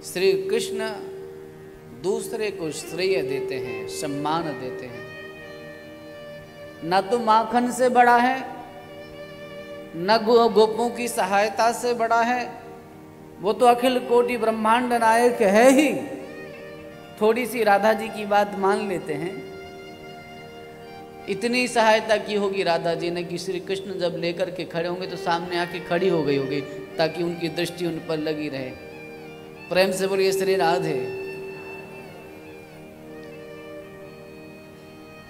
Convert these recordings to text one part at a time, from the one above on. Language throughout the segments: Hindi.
श्री कृष्ण दूसरे को श्रेय देते हैं, सम्मान देते हैं। न तो माखन से बड़ा है, न गोपों की सहायता से बड़ा है, वो तो अखिल कोटि ब्रह्मांड नायक है ही। थोड़ी सी राधा जी की बात मान लेते हैं, इतनी सहायता की होगी राधा जी ने कि श्री कृष्ण जब लेकर के खड़े होंगे तो सामने आके खड़ी हो गई होगी, ताकि उनकी दृष्टि उन पर लगी रहे। प्रेम से बोलिए श्री राधे।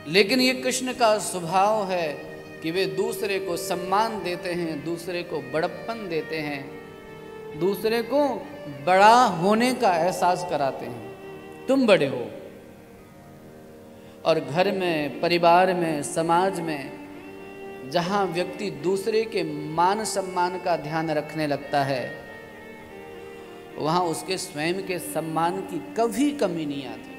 लेकिन ये कृष्ण का स्वभाव है कि वे दूसरे को सम्मान देते हैं, दूसरे को बड़प्पन देते हैं, दूसरे को बड़ा होने का एहसास कराते हैं। तुम बड़े हो। और घर में, परिवार में, समाज में जहाँ व्यक्ति दूसरे के मान सम्मान का ध्यान रखने लगता है, वहाँ उसके स्वयं के सम्मान की कभी कमी नहीं आती।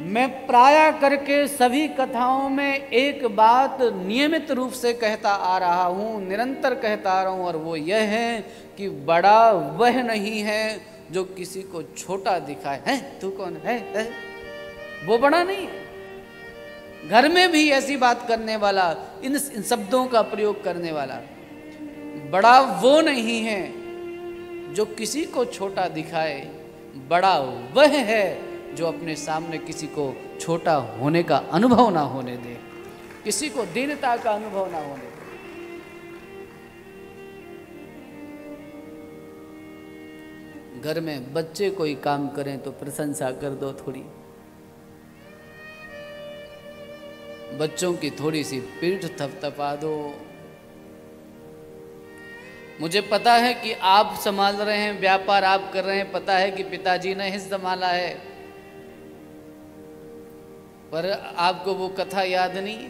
मैं प्रायः करके सभी कथाओं में एक बात नियमित रूप से कहता आ रहा हूँ, निरंतर कहता आ रहा हूँ, और वो यह है कि बड़ा वह नहीं है जो किसी को छोटा दिखाए। है तू कौन है? वो बड़ा नहीं है। घर में भी ऐसी बात करने वाला, इन शब्दों का प्रयोग करने वाला, बड़ा वो नहीं है जो किसी को छोटा दिखाए, बड़ा वह है जो अपने सामने किसी को छोटा होने का अनुभव ना होने दे, किसी को दीनता का अनुभव ना होने दे। घर में बच्चे कोई काम करें तो प्रशंसा कर दो थोड़ी, बच्चों की थोड़ी सी पीठ थपथपा दो। मुझे पता है कि आप संभाल रहे हैं, व्यापार आप कर रहे हैं, पता है कि पिताजी ने ही संभाला है, पर आपको वो कथा याद नहीं।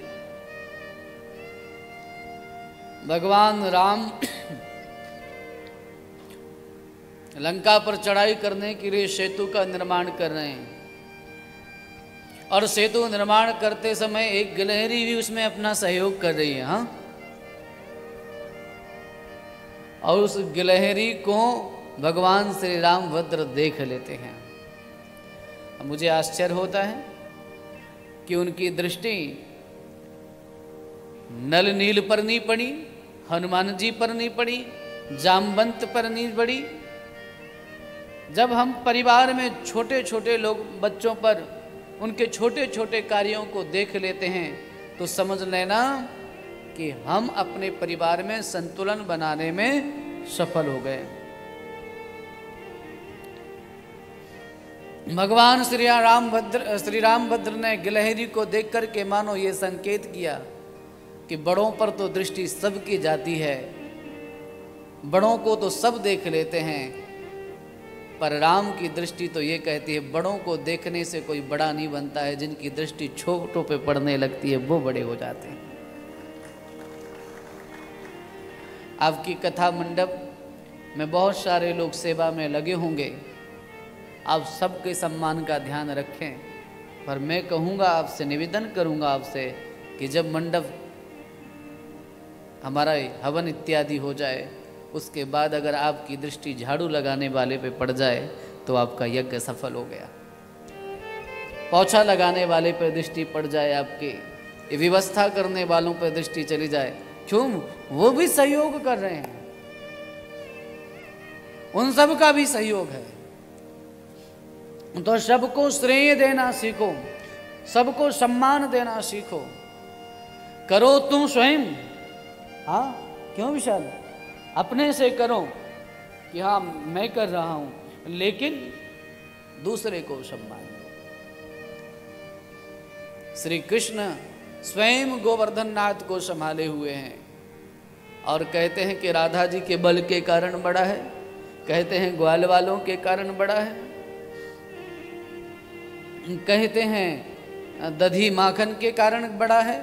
भगवान राम लंका पर चढ़ाई करने के लिए सेतु का निर्माण कर रहे हैं, और सेतु निर्माण करते समय एक गिलहरी भी उसमें अपना सहयोग कर रही है। हाँ, और उस गिलहरी को भगवान श्री रामभद्र देख लेते हैं। अब मुझे आश्चर्य होता है कि उनकी दृष्टि नल नील पर नहीं पड़ी, हनुमान जी पर नहीं पड़ी, जामवंत पर नहीं पड़ी। जब हम परिवार में छोटे छोटे लोग बच्चों पर उनके छोटे छोटे कार्यों को देख लेते हैं तो समझ लेना कि हम अपने परिवार में संतुलन बनाने में सफल हो गए। भगवान श्री रामभद्र ने गिलहरी को देख करके मानो ये संकेत किया कि बड़ों पर तो दृष्टि सबकी जाती है, बड़ों को तो सब देख लेते हैं, पर राम की दृष्टि तो ये कहती है बड़ों को देखने से कोई बड़ा नहीं बनता है, जिनकी दृष्टि छोटों पे पड़ने लगती है वो बड़े हो जाते हैं। आपकी कथा मंडप में बहुत सारे लोग सेवा में लगे होंगे, आप सबके सम्मान का ध्यान रखें। पर मैं कहूँगा आपसे, निवेदन करूँगा आपसे कि जब मंडप हमारा हवन इत्यादि हो जाए, उसके बाद अगर आपकी दृष्टि झाड़ू लगाने वाले पे पड़ जाए तो आपका यज्ञ सफल हो गया। पोछा लगाने वाले पे दृष्टि पड़ जाए, आपके व्यवस्था करने वालों पे दृष्टि चली जाए, क्यों? वो भी सहयोग कर रहे हैं, उन सब का भी सहयोग है। तो सबको श्रेय देना सीखो, सबको सम्मान देना सीखो। करो तुम स्वयं, हाँ क्यों विशाल, अपने से करो कि हाँ मैं कर रहा हूं, लेकिन दूसरे को सम्मान दो। श्री कृष्ण स्वयं गोवर्धन नाथ को संभाले हुए हैं और कहते हैं कि राधा जी के बल के कारण बड़ा है, कहते हैं ग्वाल वालों के कारण बड़ा है, कहते हैं दधी माखन के कारण बड़ा है,